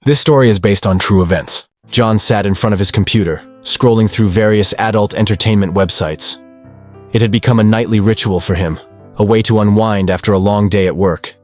This story is based on true events. John sat in front of his computer, scrolling through various adult entertainment websites. It had become a nightly ritual for him, a way to unwind after a long day at work.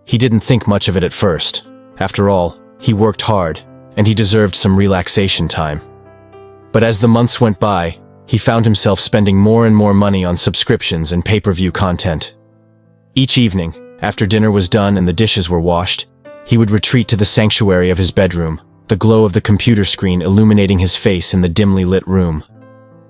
He didn't think much of it at first. After all, he worked hard, and he deserved some relaxation time. But as the months went by, he found himself spending more and more money on subscriptions and pay-per-view content. Each evening, after dinner was done and the dishes were washed, he would retreat to the sanctuary of his bedroom, the glow of the computer screen illuminating his face in the dimly lit room.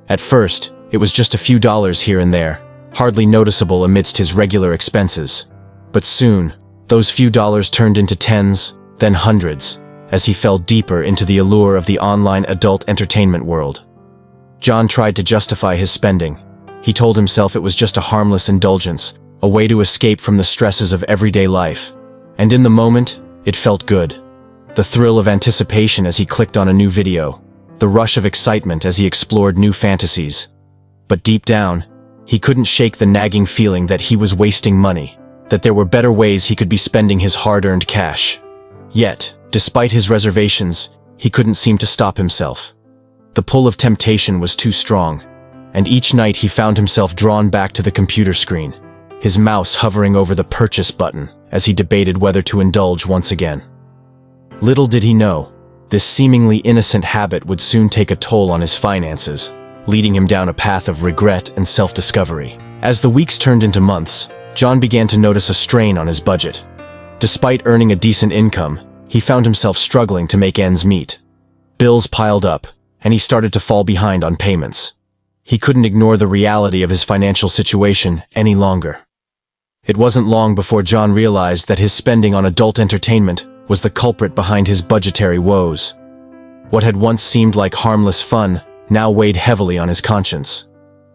At first, it was just a few dollars here and there, hardly noticeable amidst his regular expenses. But soon, those few dollars turned into tens, then hundreds, as he fell deeper into the allure of the online adult entertainment world. John tried to justify his spending. He told himself it was just a harmless indulgence, a way to escape from the stresses of everyday life. And in the moment, it felt good. The thrill of anticipation as he clicked on a new video, the rush of excitement as he explored new fantasies. But deep down, he couldn't shake the nagging feeling that he was wasting money, that there were better ways he could be spending his hard-earned cash. Yet, despite his reservations, he couldn't seem to stop himself. The pull of temptation was too strong, and each night he found himself drawn back to the computer screen, his mouse hovering over the purchase button as he debated whether to indulge once again. Little did he know, this seemingly innocent habit would soon take a toll on his finances, leading him down a path of regret and self-discovery. As the weeks turned into months, John began to notice a strain on his budget. Despite earning a decent income, he found himself struggling to make ends meet. Bills piled up, and he started to fall behind on payments. He couldn't ignore the reality of his financial situation any longer. It wasn't long before John realized that his spending on adult entertainment was the culprit behind his budgetary woes. What had once seemed like harmless fun now weighed heavily on his conscience.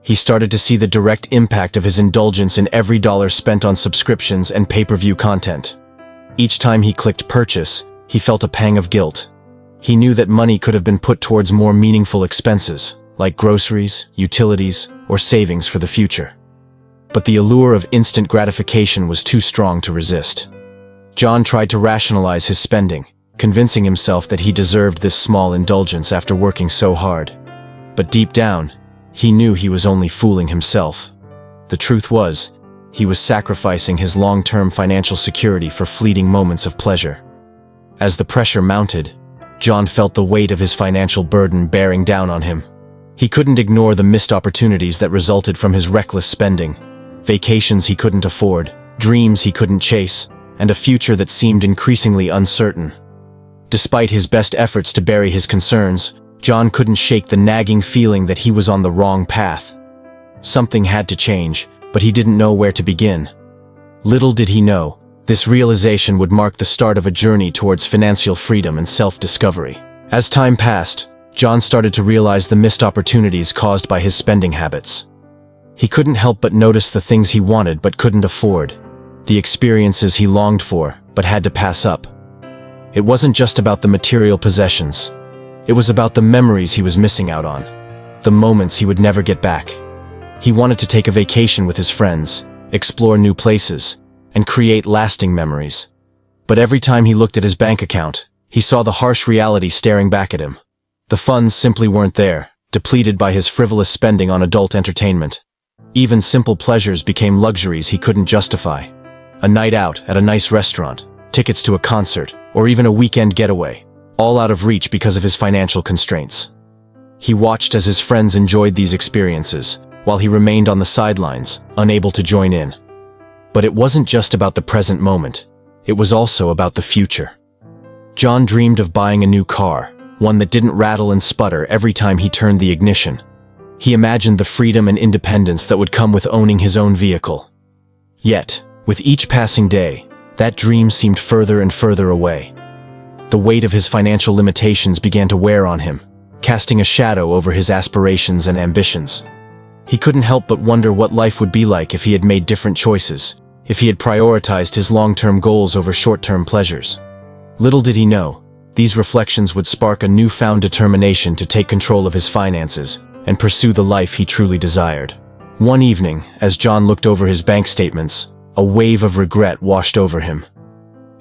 He started to see the direct impact of his indulgence in every dollar spent on subscriptions and pay-per-view content. Each time he clicked purchase, he felt a pang of guilt. He knew that money could have been put towards more meaningful expenses, like groceries, utilities, or savings for the future. But the allure of instant gratification was too strong to resist. John tried to rationalize his spending, convincing himself that he deserved this small indulgence after working so hard. But deep down, he knew he was only fooling himself. The truth was, he was sacrificing his long-term financial security for fleeting moments of pleasure. As the pressure mounted, John felt the weight of his financial burden bearing down on him. He couldn't ignore the missed opportunities that resulted from his reckless spending, vacations he couldn't afford, dreams he couldn't chase, and a future that seemed increasingly uncertain. Despite his best efforts to bury his concerns, John couldn't shake the nagging feeling that he was on the wrong path. Something had to change, but he didn't know where to begin. Little did he know, this realization would mark the start of a journey towards financial freedom and self-discovery. As time passed, John started to realize the missed opportunities caused by his spending habits. He couldn't help but notice the things he wanted but couldn't afford, the experiences he longed for but had to pass up. It wasn't just about the material possessions. It was about the memories he was missing out on, the moments he would never get back. He wanted to take a vacation with his friends, explore new places, and create lasting memories. But every time he looked at his bank account, he saw the harsh reality staring back at him. The funds simply weren't there, depleted by his frivolous spending on adult entertainment. Even simple pleasures became luxuries he couldn't justify. A night out at a nice restaurant, tickets to a concert, or even a weekend getaway, all out of reach because of his financial constraints. He watched as his friends enjoyed these experiences, while he remained on the sidelines, unable to join in. But it wasn't just about the present moment, it was also about the future. John dreamed of buying a new car, one that didn't rattle and sputter every time he turned the ignition. He imagined the freedom and independence that would come with owning his own vehicle. Yet, with each passing day, that dream seemed further and further away. The weight of his financial limitations began to wear on him, casting a shadow over his aspirations and ambitions. He couldn't help but wonder what life would be like if he had made different choices, if he had prioritized his long-term goals over short-term pleasures. Little did he know, these reflections would spark a newfound determination to take control of his finances and pursue the life he truly desired. One evening, as John looked over his bank statements, a wave of regret washed over him.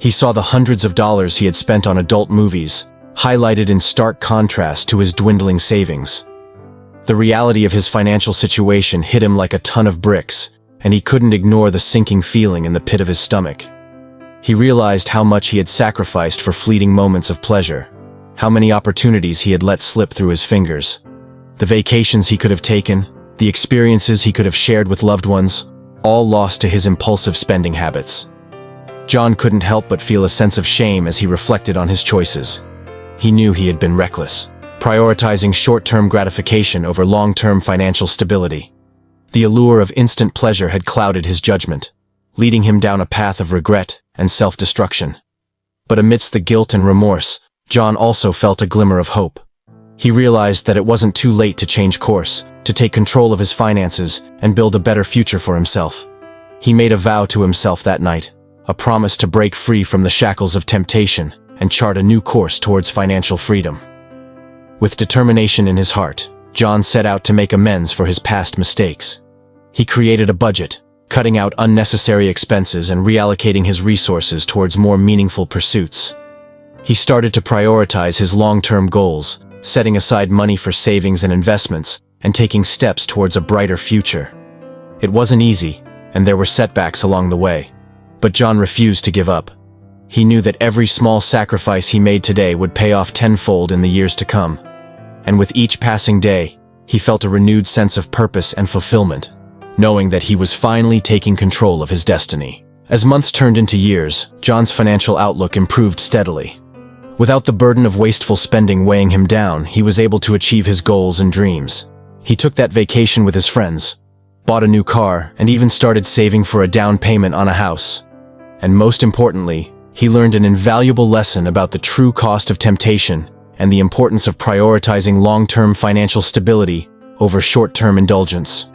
He saw the hundreds of dollars he had spent on adult movies, highlighted in stark contrast to his dwindling savings. The reality of his financial situation hit him like a ton of bricks, and he couldn't ignore the sinking feeling in the pit of his stomach. He realized how much he had sacrificed for fleeting moments of pleasure, how many opportunities he had let slip through his fingers. The vacations he could have taken, the experiences he could have shared with loved ones, all lost to his impulsive spending habits. John couldn't help but feel a sense of shame as he reflected on his choices. He knew he had been reckless, prioritizing short-term gratification over long-term financial stability. The allure of instant pleasure had clouded his judgment, leading him down a path of regret and self-destruction. But amidst the guilt and remorse, John also felt a glimmer of hope. He realized that it wasn't too late to change course, to take control of his finances and build a better future for himself. He made a vow to himself that night, a promise to break free from the shackles of temptation and chart a new course towards financial freedom. With determination in his heart, John set out to make amends for his past mistakes. He created a budget, cutting out unnecessary expenses and reallocating his resources towards more meaningful pursuits. He started to prioritize his long-term goals, setting aside money for savings and investments, and taking steps towards a brighter future. It wasn't easy, and there were setbacks along the way. But John refused to give up. He knew that every small sacrifice he made today would pay off tenfold in the years to come. And with each passing day, he felt a renewed sense of purpose and fulfillment, knowing that he was finally taking control of his destiny. As months turned into years, John's financial outlook improved steadily. Without the burden of wasteful spending weighing him down, he was able to achieve his goals and dreams. He took that vacation with his friends, bought a new car, and even started saving for a down payment on a house. And most importantly, he learned an invaluable lesson about the true cost of temptation and the importance of prioritizing long-term financial stability over short-term indulgence.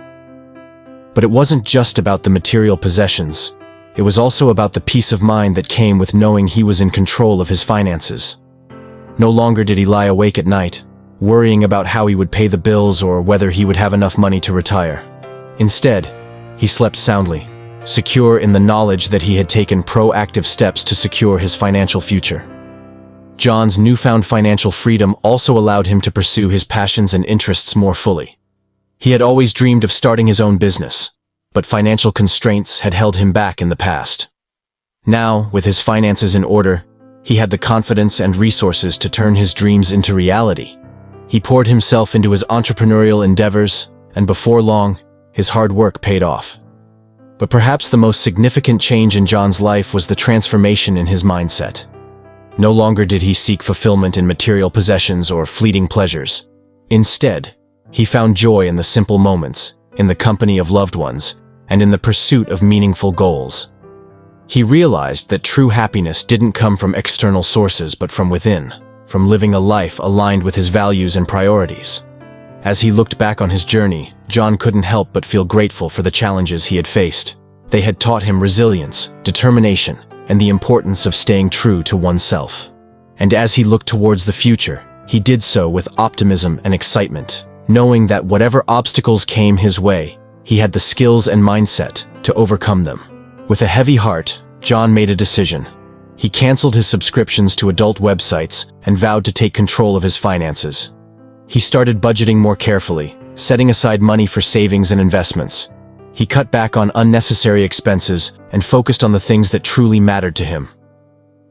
But it wasn't just about the material possessions. It was also about the peace of mind that came with knowing he was in control of his finances. No longer did he lie awake at night, worrying about how he would pay the bills or whether he would have enough money to retire. Instead, he slept soundly, secure in the knowledge that he had taken proactive steps to secure his financial future. John's newfound financial freedom also allowed him to pursue his passions and interests more fully. He had always dreamed of starting his own business, but financial constraints had held him back in the past. Now, with his finances in order, he had the confidence and resources to turn his dreams into reality. He poured himself into his entrepreneurial endeavors, and before long, his hard work paid off. But perhaps the most significant change in John's life was the transformation in his mindset. No longer did he seek fulfillment in material possessions or fleeting pleasures. Instead, he found joy in the simple moments, in the company of loved ones, and in the pursuit of meaningful goals. He realized that true happiness didn't come from external sources but from within, from living a life aligned with his values and priorities. As he looked back on his journey, John couldn't help but feel grateful for the challenges he had faced. They had taught him resilience, determination, and the importance of staying true to oneself. And as he looked towards the future, he did so with optimism and excitement, knowing that whatever obstacles came his way, he had the skills and mindset to overcome them. With a heavy heart, John made a decision. He canceled his subscriptions to adult websites and vowed to take control of his finances. He started budgeting more carefully, setting aside money for savings and investments. He cut back on unnecessary expenses and focused on the things that truly mattered to him.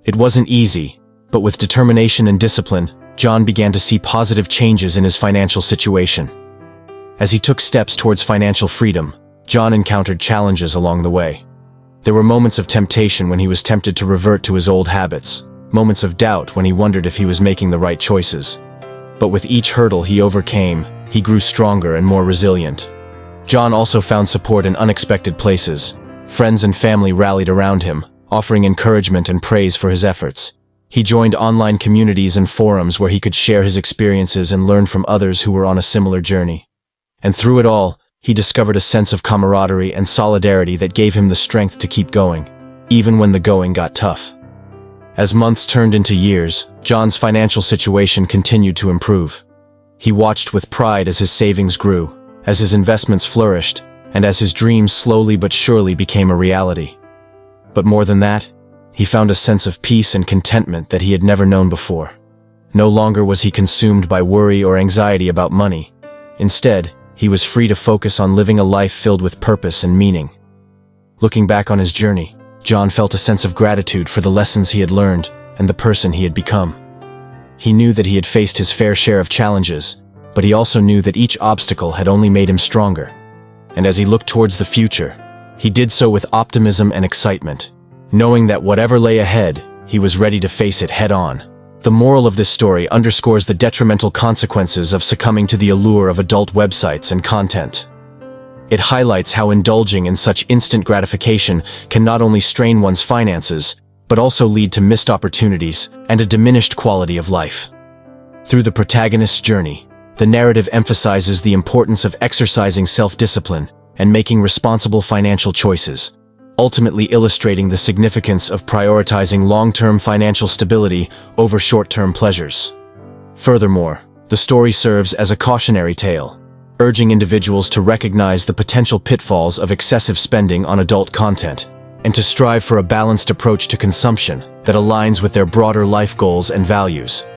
It wasn't easy, but with determination and discipline, John began to see positive changes in his financial situation. As he took steps towards financial freedom, John encountered challenges along the way. There were moments of temptation when he was tempted to revert to his old habits, moments of doubt when he wondered if he was making the right choices. But with each hurdle he overcame, he grew stronger and more resilient. John also found support in unexpected places. Friends and family rallied around him, offering encouragement and praise for his efforts. He joined online communities and forums where he could share his experiences and learn from others who were on a similar journey. And through it all, he discovered a sense of camaraderie and solidarity that gave him the strength to keep going, even when the going got tough. As months turned into years, John's financial situation continued to improve. He watched with pride as his savings grew, as his investments flourished, and as his dreams slowly but surely became a reality. But more than that, he found a sense of peace and contentment that he had never known before. No longer was he consumed by worry or anxiety about money. Instead, he was free to focus on living a life filled with purpose and meaning. Looking back on his journey, John felt a sense of gratitude for the lessons he had learned and the person he had become. He knew that he had faced his fair share of challenges, but he also knew that each obstacle had only made him stronger. And as he looked towards the future, he did so with optimism and excitement, knowing that whatever lay ahead, he was ready to face it head-on. The moral of this story underscores the detrimental consequences of succumbing to the allure of adult websites and content. It highlights how indulging in such instant gratification can not only strain one's finances, but also lead to missed opportunities and a diminished quality of life. Through the protagonist's journey, the narrative emphasizes the importance of exercising self-discipline and making responsible financial choices, ultimately illustrating the significance of prioritizing long-term financial stability over short-term pleasures. Furthermore, the story serves as a cautionary tale, urging individuals to recognize the potential pitfalls of excessive spending on adult content, and to strive for a balanced approach to consumption that aligns with their broader life goals and values.